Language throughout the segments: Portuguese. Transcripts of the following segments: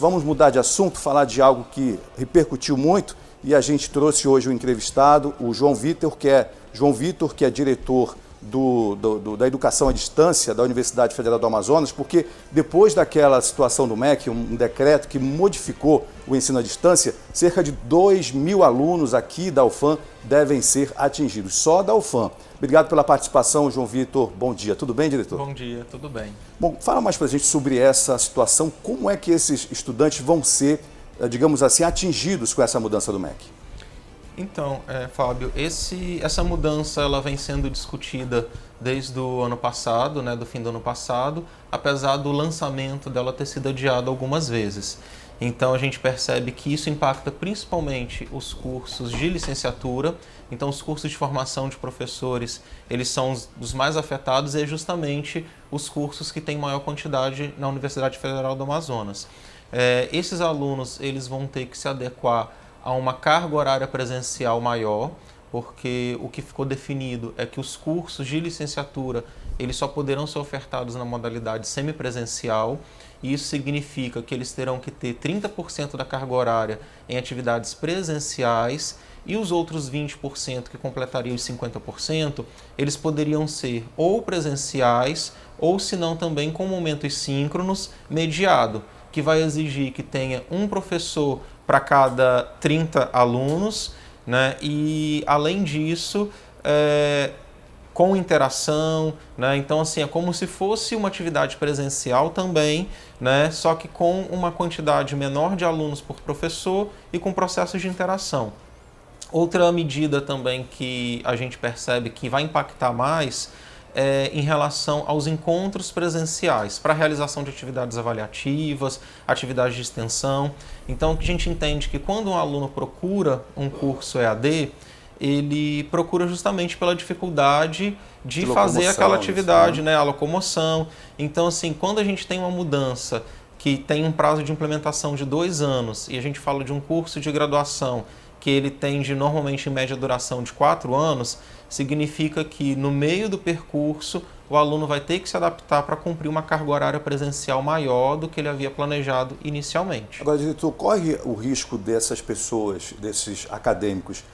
Vamos mudar de assunto, falar de algo que repercutiu muito e a gente trouxe hoje o entrevistado, o João Vitor, que é diretor da Educação à Distância da Universidade Federal do Amazonas, porque depois daquela situação do MEC, um decreto que modificou o ensino à distância, cerca de 2.000 alunos aqui da UFAM devem ser atingidos, só da UFAM. Obrigado pela participação, João Vitor. Bom dia. Tudo bem, diretor? Bom dia, tudo bem. Bom, fala mais para a gente sobre essa situação. Como é que esses estudantes vão ser, digamos assim, atingidos com essa mudança do MEC? Então, Fábio, essa mudança ela vem sendo discutida desde o ano passado, do fim do ano passado, apesar do lançamento dela ter sido adiado algumas vezes. Então, a gente percebe que isso impacta principalmente os cursos de licenciatura. Então, os cursos de formação de professores, eles são os mais afetados e é justamente os cursos que têm maior quantidade na Universidade Federal do Amazonas. Esses alunos, eles vão ter que se adequar a uma carga horária presencial maior, porque o que ficou definido é que os cursos de licenciatura eles só poderão ser ofertados na modalidade semipresencial, e isso significa que eles terão que ter 30% da carga horária em atividades presenciais e os outros 20% que completariam os 50%, eles poderiam ser ou presenciais ou se não também com momentos síncronos mediado, que vai exigir que tenha um professor para cada 30 alunos, e além disso, com interação, então assim, é como se fosse uma atividade presencial também, só que com uma quantidade menor de alunos por professor e com processos de interação. Outra medida também que a gente percebe que vai impactar mais em relação aos encontros presenciais para a realização de atividades avaliativas, atividades de extensão. Então, a gente entende que quando um aluno procura um curso EAD, ele procura justamente pela dificuldade de fazer aquela atividade, a locomoção. Então, assim, quando a gente tem uma mudança que tem um prazo de implementação de 2 anos e a gente fala de um curso de graduação que ele tem normalmente em média duração de 4 anos, significa que no meio do percurso o aluno vai ter que se adaptar para cumprir uma carga horária presencial maior do que ele havia planejado inicialmente. Agora, diretor, corre o risco dessas pessoas, desses acadêmicos,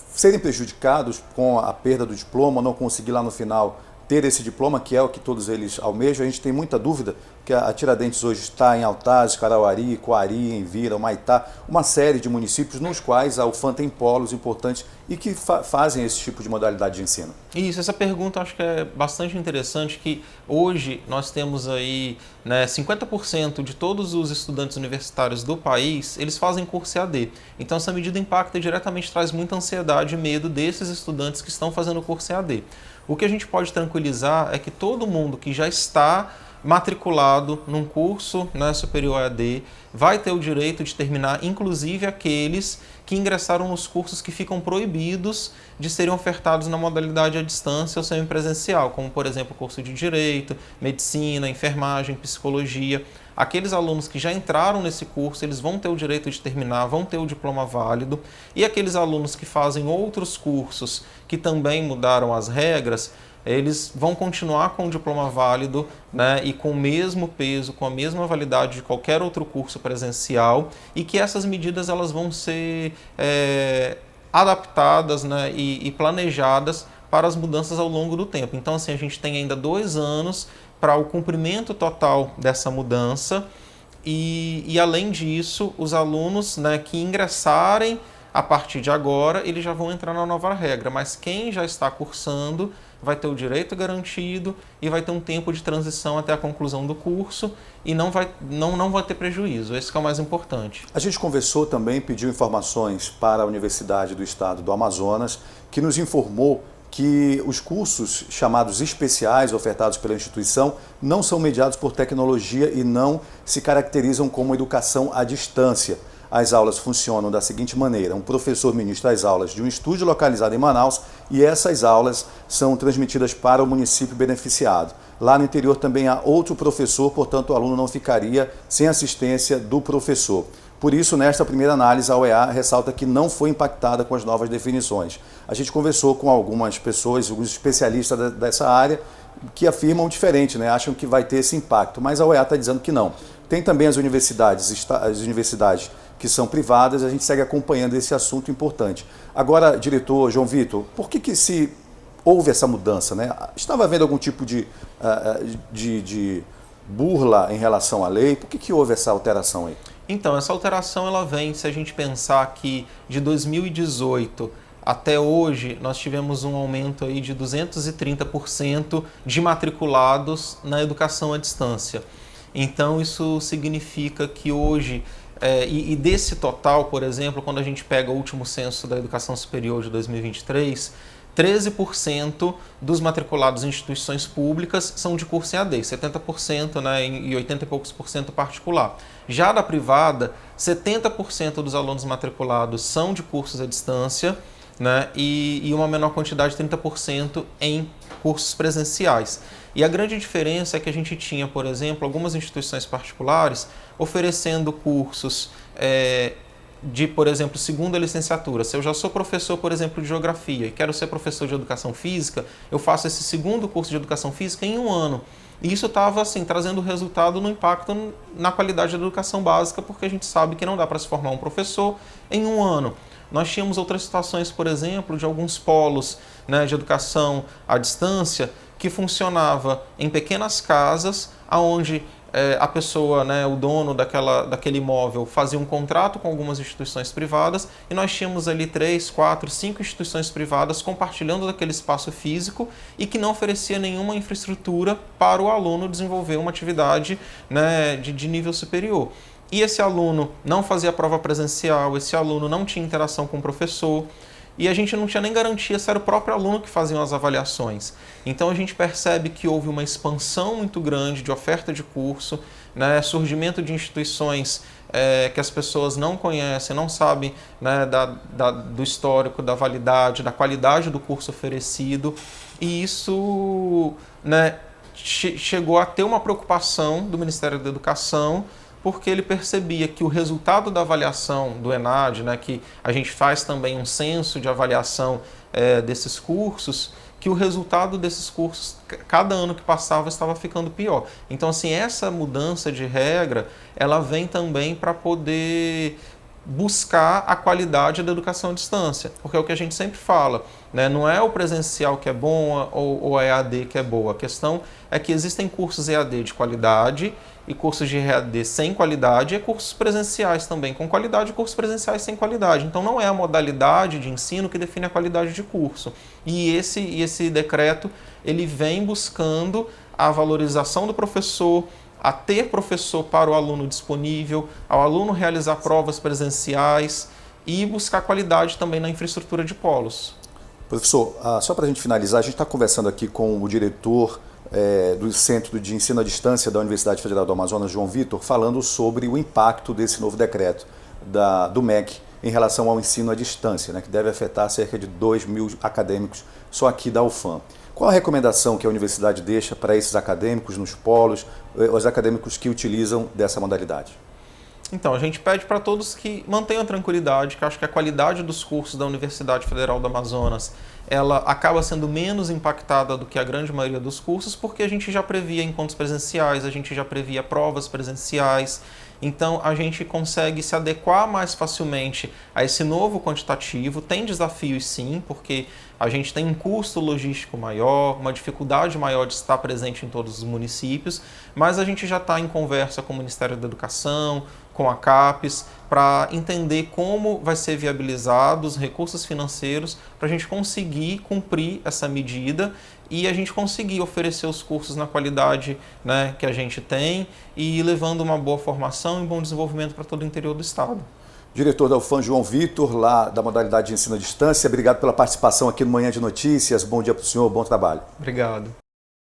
serem prejudicados com a perda do diploma, não conseguir lá no final ter esse diploma, que é o que todos eles almejam? A gente tem muita dúvida, que a Tiradentes hoje está em Altaz, Carauari, Coari, Envira, Humaitá, uma série de municípios nos quais a UFAM tem polos importantes e que fazem esse tipo de modalidade de ensino. Isso, essa pergunta acho que é bastante interessante, que hoje nós temos aí 50% de todos os estudantes universitários do país, eles fazem curso EAD. Então essa medida impacta diretamente, traz muita ansiedade e medo desses estudantes que estão fazendo curso EAD. O que a gente pode tranquilizar é que todo mundo que já está matriculado num curso superior EAD vai ter o direito de terminar, inclusive aqueles que ingressaram nos cursos que ficam proibidos de serem ofertados na modalidade à distância ou semipresencial, como, por exemplo, curso de Direito, Medicina, Enfermagem, Psicologia. Aqueles alunos que já entraram nesse curso, eles vão ter o direito de terminar, vão ter o diploma válido. E aqueles alunos que fazem outros cursos que também mudaram as regras, eles vão continuar com o diploma válido, e com o mesmo peso, com a mesma validade de qualquer outro curso presencial, e que essas medidas elas vão ser adaptadas e planejadas para as mudanças ao longo do tempo. Então, assim, a gente tem ainda 2 anos para o cumprimento total dessa mudança e além disso, os alunos que ingressarem a partir de agora, eles já vão entrar na nova regra, mas quem já está cursando vai ter o direito garantido e vai ter um tempo de transição até a conclusão do curso e não vai ter prejuízo. Esse que é o mais importante. A gente conversou também, pediu informações para a Universidade do Estado do Amazonas, que nos informou que os cursos chamados especiais ofertados pela instituição não são mediados por tecnologia e não se caracterizam como educação à distância. As aulas funcionam da seguinte maneira: um professor ministra as aulas de um estúdio localizado em Manaus e essas aulas são transmitidas para o município beneficiado. Lá no interior também há outro professor, portanto o aluno não ficaria sem assistência do professor. Por isso, nesta primeira análise, a UEA ressalta que não foi impactada com as novas definições. A gente conversou com algumas pessoas, alguns especialistas dessa área, que afirmam diferente, acham que vai ter esse impacto, mas a UEA está dizendo que não. Tem também as universidades que são privadas, a gente segue acompanhando esse assunto importante. Agora, diretor João Vitor, por que houve essa mudança, né? Estava havendo algum tipo de burla em relação à lei? Por que houve essa alteração aí? Então, essa alteração ela vem, se a gente pensar que de 2018 até hoje, nós tivemos um aumento aí de 230% de matriculados na educação à distância. Então, isso significa que hoje, e desse total, por exemplo, quando a gente pega o último censo da educação superior de 2023, 13% dos matriculados em instituições públicas são de curso em EAD, 70%, né, e 80 e poucos por cento particular. Já da privada, 70% dos alunos matriculados são de cursos à distância, né, e uma menor quantidade, 30%, em cursos presenciais. E a grande diferença é que a gente tinha, por exemplo, algumas instituições particulares oferecendo cursos de, por exemplo, segunda licenciatura. Se eu já sou professor, por exemplo, de geografia e quero ser professor de educação física, eu faço esse segundo curso de educação física em um ano. E isso estava assim, trazendo resultado no impacto na qualidade da educação básica, porque a gente sabe que não dá para se formar um professor em um ano. Nós tínhamos outras situações, por exemplo, de alguns polos, né, de educação à distância que funcionava em pequenas casas, onde a pessoa, né, o dono daquele imóvel, fazia um contrato com algumas instituições privadas e nós tínhamos ali 3, 4, 5 instituições privadas compartilhando daquele espaço físico e que não oferecia nenhuma infraestrutura para o aluno desenvolver uma atividade, né, de nível superior. E esse aluno não fazia prova presencial, esse aluno não tinha interação com o professor, e a gente não tinha nem garantia se era o próprio aluno que fazia as avaliações. Então a gente percebe que houve uma expansão muito grande de oferta de curso, né, surgimento de instituições que as pessoas não conhecem, não sabem, né, do histórico, da validade, da qualidade do curso oferecido, e isso, né, chegou a ter uma preocupação do Ministério da Educação, porque ele percebia que o resultado da avaliação do ENAD, né, que a gente faz também um censo de avaliação desses cursos, que o resultado desses cursos, cada ano que passava, estava ficando pior. Então, assim, essa mudança de regra, ela vem também para poder buscar a qualidade da educação à distância, porque é o que a gente sempre fala, né? Não é o presencial que é bom ou a EAD que é boa, a questão é que existem cursos EAD de qualidade e cursos de EAD sem qualidade e cursos presenciais também com qualidade e cursos presenciais sem qualidade. Então não é a modalidade de ensino que define a qualidade de curso. E esse decreto ele vem buscando a valorização do professor, a ter professor para o aluno disponível, ao aluno realizar provas presenciais e buscar qualidade também na infraestrutura de polos. Professor, só para a gente finalizar, a gente está conversando aqui com o diretor do Centro de Ensino à Distância da Universidade Federal do Amazonas, João Vitor, falando sobre o impacto desse novo decreto do MEC em relação ao ensino à distância, né, que deve afetar cerca de 2.000 acadêmicos só aqui da UFAM. Qual a recomendação que a universidade deixa para esses acadêmicos nos polos, os acadêmicos que utilizam dessa modalidade? Então, a gente pede para todos que mantenham a tranquilidade, que eu acho que a qualidade dos cursos da Universidade Federal do Amazonas, ela acaba sendo menos impactada do que a grande maioria dos cursos, porque a gente já previa encontros presenciais, a gente já previa provas presenciais, então a gente consegue se adequar mais facilmente a esse novo quantitativo. Tem desafios sim, porque a gente tem um custo logístico maior, uma dificuldade maior de estar presente em todos os municípios, mas a gente já está em conversa com o Ministério da Educação, com a CAPES, para entender como vai ser viabilizado os recursos financeiros para a gente conseguir cumprir essa medida e a gente conseguir oferecer os cursos na qualidade, né, que a gente tem e levando uma boa formação e um bom desenvolvimento para todo o interior do estado. Diretor da UFAM, João Vitor, lá da modalidade de ensino à distância, obrigado pela participação aqui no Manhã de Notícias. Bom dia para o senhor, bom trabalho. Obrigado.